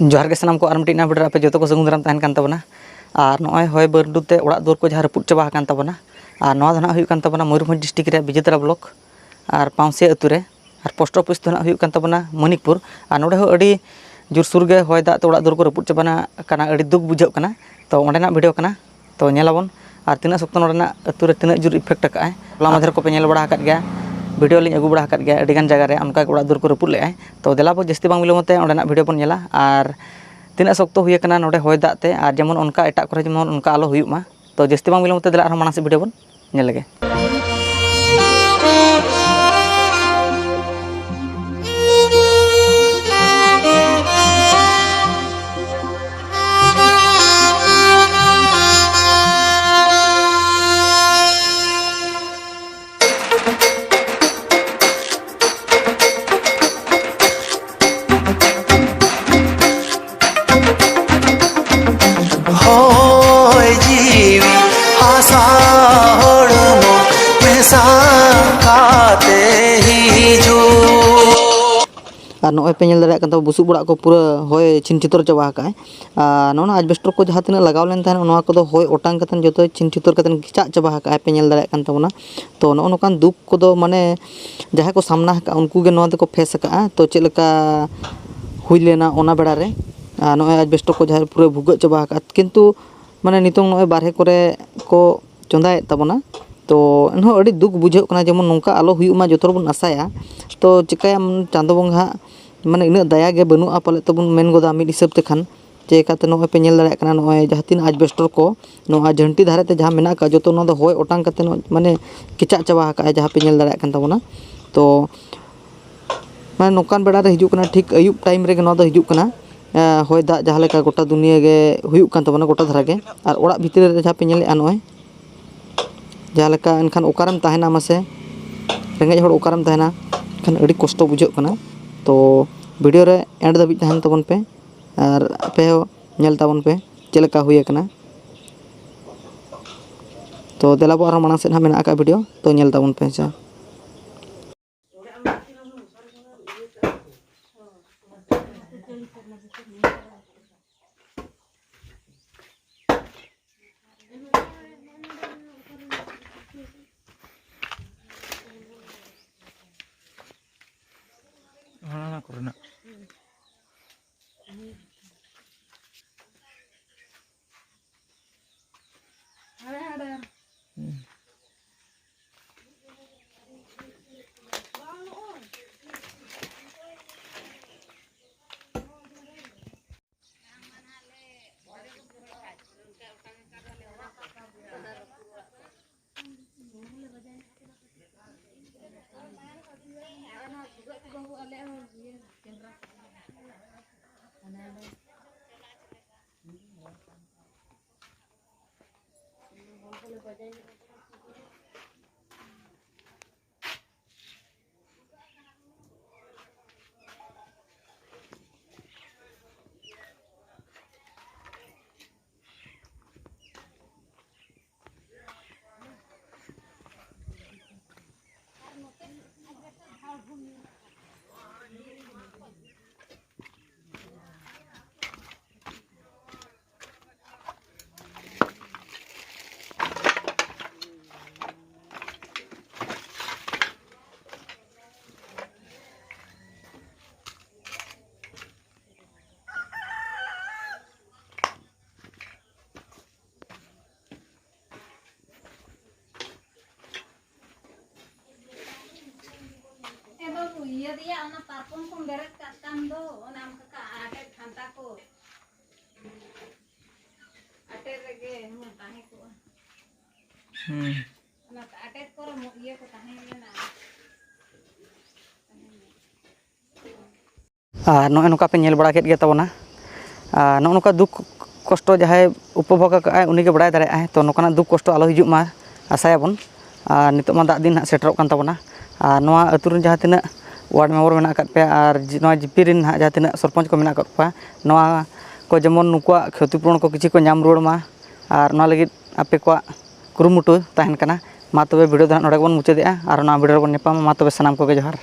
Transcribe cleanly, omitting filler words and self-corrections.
जोहार के सामान को आर मिट्टी वीडियो पे जो को सगुन दाराम तहन कान तबना और नॉय होय बरडुते ओड़ा दुआर को जहाँ रपुट चाबा कान तबना और नॉा दो हुई कान तबना मयूरभंज डिस्ट्रिक्ट रे विजेतरा ब्लॉक और पाउसे अतु रे और पोस्ट ऑफिस तो हुई कान तबना मणिपुर और नोडे हो अड़ी जोर सुर गे होय दाते ओड़ा दुआर को रपुट चाबाना काना अड़ी दुख बुझाव काना तो ओंडेना वीडियो काना तो नेलाबन और तीना सख्त नोडेना अतु रे तीना जोर इफेक्ट काए हला माधर को पे नेल बड़ा हाकत गया वीडियो लिंग अगू बड़ा गया अड़ीगान जगह रे उनका ओड़ा दुआर को रपुट ले तो देलाबो जस्ती बांग विलमते ओंडेना वीडियो बन नेला और तीना सख्त हुई काना नोडे होय दाते और जेमन उनका एटा करे जेमन उनका आलो हुयुमा तो जस्ती बांग विलमते देला आरो मानस वीडियो बन नेल लगे। और नॉय पे दाड़ा बुसुब बड़ा को पूरा होय छिनचितर चाबा का नोना एस्बेस्टर को जहाँ तीन लगाव लेन होय ओटांग जो छिनचितर खिचा चाबा का पे दाड़ा तो नोकान दुख को माने जहाँ को सामना उनको को फेस का तो चलका हुई लेना ओना बेड़ा रे नॉय एस्बेस्टर को जहाँ पूरा भुग चाबा का किंतु माने नितों नॉय बारहे करे को चंदाए तबना तो एनहो अड़ी दुख बुझाव कना जेमन नोंका आलो हुयुमा जतो बन आसाया तो चिकाया चांदो बंगा माने इन दया गे बनुआ पाले तबन मेन गोदा मिड हिसाब ते खान चेकाते नॉय पे नेल दाड़ा नॉय जहाँ तीन एस्बेस्टर को नॉय झंटी धारे ते जहाँ मेना का जतो नो होय ओटांग कते माने किचा चाबा का जहाँ पे नेल दाड़ा तबना तो माने नोकान बेड़ा रे हिजु कना ठीक अयुब टाइम रे नो दो हिजु कना होय दा जहाँ लेका गोटा दुनिया गे हुयुक कान तबना गोटा धारा गे और ओड़ा भितर रे जहाँ पे नेले नॉय जहाँ लेका एनखान ओकारम तहना मासे रेंगेज हड़ ओकारम तहना एनखान अड़ी कष्ट बुझाव कना तो वीडियो रे एंड धाबी तहन तबन पे और पे नेल ताबन पे चलका हुई कना तो देलाबो आरो माना से ना मेना का वीडियो तो नेल ताबन पे जा corona iya dia anak tarpon pun beret katam do onam ka ate khanta ko ate rege mu tahe ko anak ate ko mo iya ko tahe na नॉय नोका पे नेल बड़ा केट गे तबना नोका दुख कष्ट जहाँ उपभोग का उनी के बड़ा दाड़े तो नोकाना दुख कष्ट आलो हिजुग मा आसायाबन नितो मा दाग दिन सेटरोग कान तबना नोआ अतुरन जहाँ तीना वार्ड मेंबर मेना पे और जीपी रिन जहाँ तीना सरपंच को मेना नोआ को जेमन नुकुआ क्षतिपूरण को किसी को नाम रुआड़ मा और नोआ लगिद आपे को कुरुमुटु तहन कना मा तबे वीडियो दा नोडे बन मुचादेआ और ना वीडियो बन नेपाम मा तबे सनाम को जोहार।